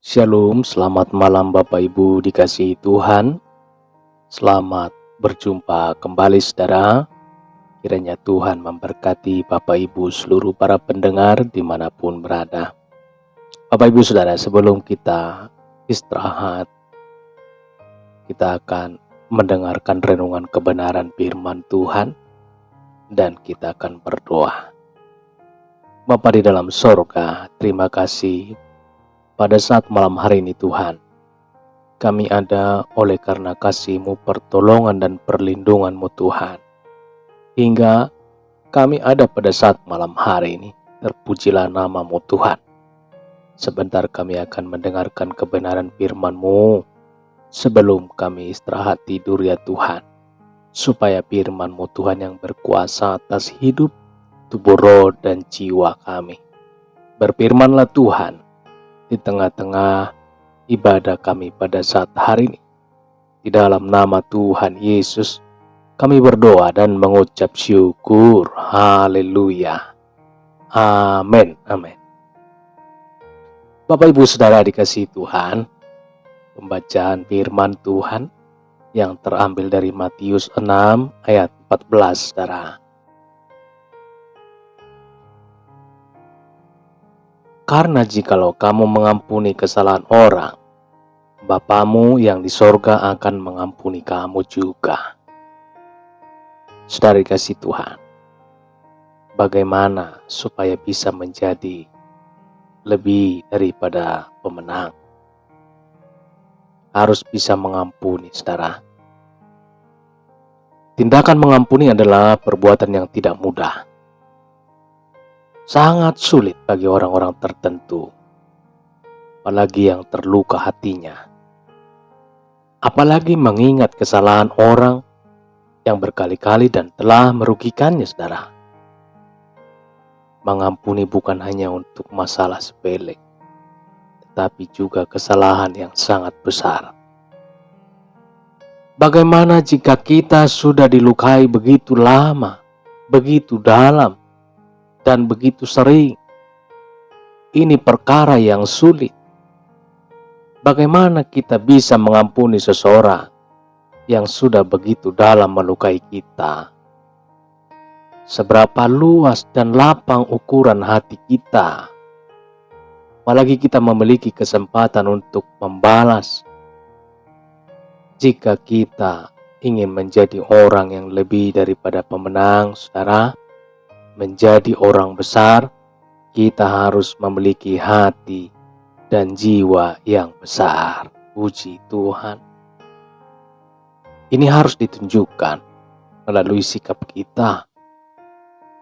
Shalom, selamat malam Bapak Ibu dikasihi Tuhan. Selamat berjumpa kembali saudara. Kiranya Tuhan memberkati Bapak Ibu seluruh para pendengar dimanapun berada. Bapak Ibu saudara, sebelum kita istirahat, kita akan mendengarkan renungan kebenaran firman Tuhan dan kita akan berdoa. Bapa di dalam sorga, terima kasih pada saat malam hari ini Tuhan. Kami ada oleh karena kasih-Mu, pertolongan dan perlindungan-Mu Tuhan. Hingga kami ada pada saat malam hari ini. Terpujilah nama-Mu Tuhan. Sebentar kami akan mendengarkan kebenaran firman-Mu sebelum kami istirahat tidur ya Tuhan. Supaya firman-Mu Tuhan yang berkuasa atas hidup, tubuh, roh, dan jiwa kami. Berfirmanlah Tuhan di tengah-tengah ibadah kami pada saat hari ini. Di dalam nama Tuhan Yesus kami berdoa dan mengucap syukur. Haleluya. Amin. Amin. Bapak Ibu Saudara dikasihi Tuhan, pembacaan firman Tuhan yang terambil dari Matius 6 ayat 14 Saudara. Karena jikalau kamu mengampuni kesalahan orang, Bapamu yang di sorga akan mengampuni kamu juga. Saudara dikasihi Tuhan, bagaimana supaya bisa menjadi lebih daripada pemenang? Harus bisa mengampuni, saudara. Tindakan mengampuni adalah perbuatan yang tidak mudah. Sangat sulit bagi orang-orang tertentu, apalagi yang terluka hatinya. Apalagi mengingat kesalahan orang yang berkali-kali dan telah merugikannya, saudara. Mengampuni bukan hanya untuk masalah sepele, tetapi juga kesalahan yang sangat besar. Bagaimana jika kita sudah dilukai begitu lama, begitu dalam, dan begitu sering? Ini perkara yang sulit. Bagaimana kita bisa mengampuni seseorang yang sudah begitu dalam melukai kita? Seberapa luas dan lapang ukuran hati kita? Apalagi kita memiliki kesempatan untuk membalas. Jika kita ingin menjadi orang yang lebih daripada pemenang, saudara, menjadi orang besar, kita harus memiliki hati dan jiwa yang besar. Puji Tuhan. Ini harus ditunjukkan melalui sikap kita.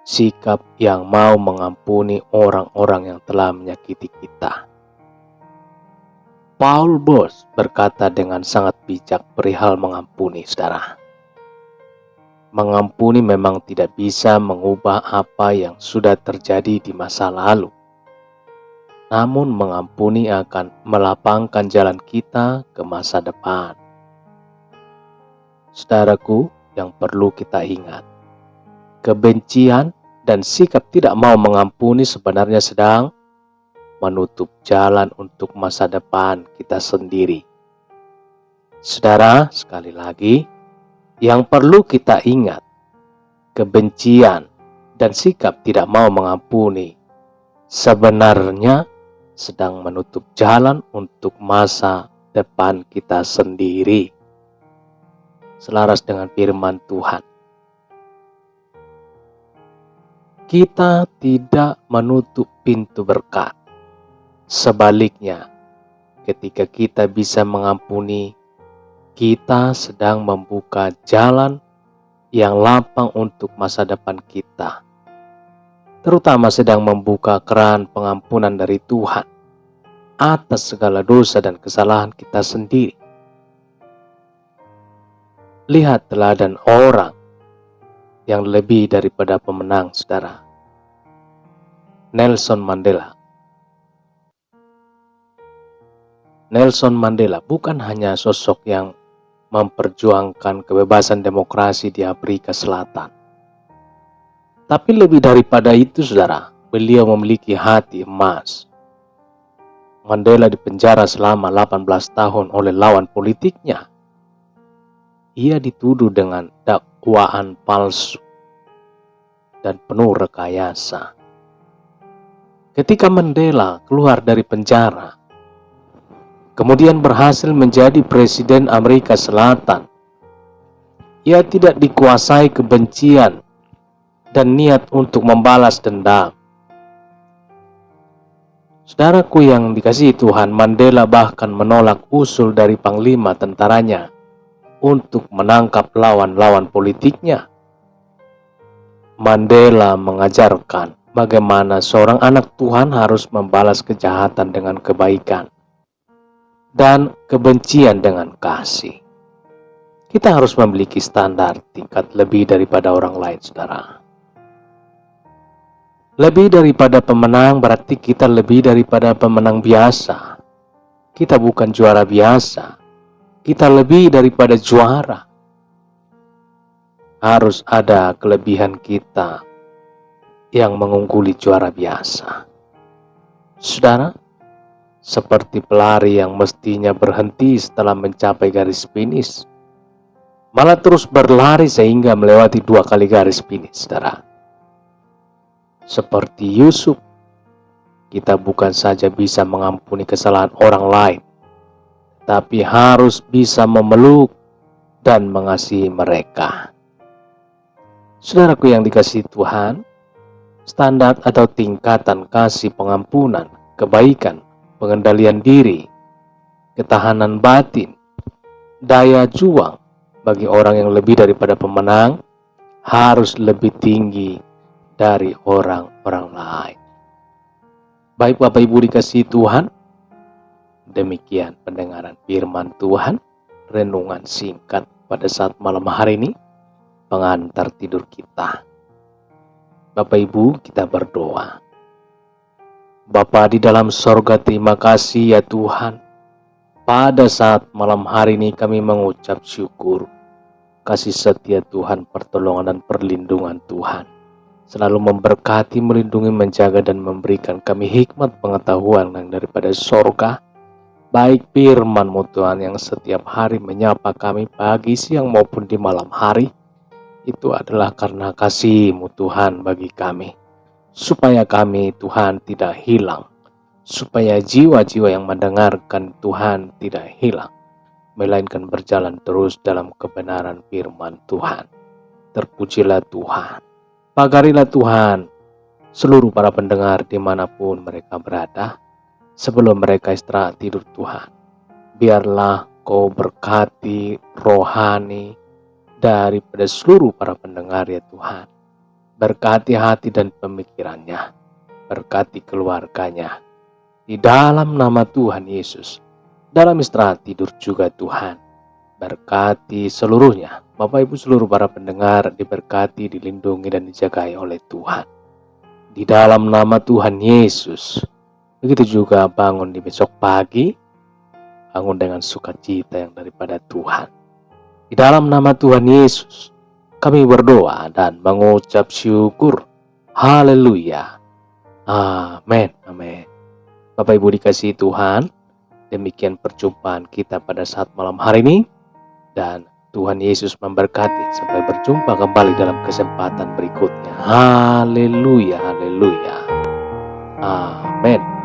Sikap yang mau mengampuni orang-orang yang telah menyakiti kita. Paul Bos berkata dengan sangat bijak perihal mengampuni, saudara. Mengampuni memang tidak bisa mengubah apa yang sudah terjadi di masa lalu. Namun mengampuni akan melapangkan jalan kita ke masa depan. Saudaraku, yang perlu kita ingat, kebencian dan sikap tidak mau mengampuni sebenarnya sedang menutup jalan untuk masa depan kita sendiri. Saudara, sekali lagi, yang perlu kita ingat, kebencian dan sikap tidak mau mengampuni sebenarnya sedang menutup jalan untuk masa depan kita sendiri. Selaras dengan firman Tuhan, kita tidak menutup pintu berkat. Sebaliknya, ketika kita bisa mengampuni, kita sedang membuka jalan yang lapang untuk masa depan kita. Terutama sedang membuka keran pengampunan dari Tuhan atas segala dosa dan kesalahan kita sendiri. Lihat teladan orang yang lebih daripada pemenang, saudara. Nelson Mandela. Nelson Mandela bukan hanya sosok yang memperjuangkan kebebasan demokrasi di Afrika Selatan. Tapi lebih daripada itu, saudara, beliau memiliki hati emas. Mandela dipenjara selama 18 tahun oleh lawan politiknya. Ia dituduh dengan dakwaan palsu dan penuh rekayasa. Ketika Mandela keluar dari penjara, kemudian berhasil menjadi Presiden Amerika Selatan, ia tidak dikuasai kebencian dan niat untuk membalas dendam. Saudaraku yang dikasihi Tuhan, Mandela bahkan menolak usul dari panglima tentaranya untuk menangkap lawan-lawan politiknya. Mandela mengajarkan bagaimana seorang anak Tuhan harus membalas kejahatan dengan kebaikan dan kebencian dengan kasih. Kita harus memiliki standar tingkat lebih daripada orang lain, saudara. Lebih daripada pemenang berarti kita lebih daripada pemenang biasa. Kita bukan juara biasa. Kita lebih daripada juara. Harus ada kelebihan kita yang mengungguli juara biasa. Saudara, seperti pelari yang mestinya berhenti setelah mencapai garis finish, malah terus berlari sehingga melewati 2 kali garis finish, saudara. Seperti Yusuf, kita bukan saja bisa mengampuni kesalahan orang lain, tapi harus bisa memeluk dan mengasihi mereka. Saudaraku yang dikasihi Tuhan, standar atau tingkatan kasih pengampunan, kebaikan, pengendalian diri, ketahanan batin, daya juang bagi orang yang lebih daripada pemenang harus lebih tinggi dari orang-orang lain. Baik Bapak Ibu dikasihi Tuhan, demikian pendengaran firman Tuhan, renungan singkat pada saat malam hari ini, pengantar tidur kita. Bapak Ibu, kita berdoa. Bapa di dalam sorga, terima kasih ya Tuhan. Pada saat malam hari ini kami mengucap syukur. Kasih setia Tuhan, pertolongan dan perlindungan Tuhan selalu memberkati, melindungi, menjaga, dan memberikan kami hikmat pengetahuan yang daripada sorga. Baik firman-Mu Tuhan yang setiap hari menyapa kami pagi, siang maupun di malam hari. Itu adalah karena kasih-Mu Tuhan bagi kami. Supaya kami Tuhan tidak hilang. Supaya jiwa-jiwa yang mendengarkan Tuhan tidak hilang. Melainkan berjalan terus dalam kebenaran firman Tuhan. Terpujilah Tuhan. Pagarilah Tuhan seluruh para pendengar dimanapun mereka berada. Sebelum mereka istirahat tidur Tuhan, biarlah Kau berkati rohani daripada seluruh para pendengar ya Tuhan. Berkati hati dan pemikirannya, berkati keluarganya. Di dalam nama Tuhan Yesus, dalam istirahat tidur juga Tuhan, berkati seluruhnya. Bapak Ibu seluruh para pendengar diberkati, dilindungi dan dijagai oleh Tuhan. Di dalam nama Tuhan Yesus. Begitu juga bangun di besok pagi, bangun dengan sukacita yang daripada Tuhan. Di dalam nama Tuhan Yesus, kami berdoa dan mengucap syukur. Haleluya. Amin. Amin. Bapak Ibu dikasihi Tuhan, demikian perjumpaan kita pada saat malam hari ini. Dan Tuhan Yesus memberkati sampai berjumpa kembali dalam kesempatan berikutnya. Haleluya. Haleluya. Amin.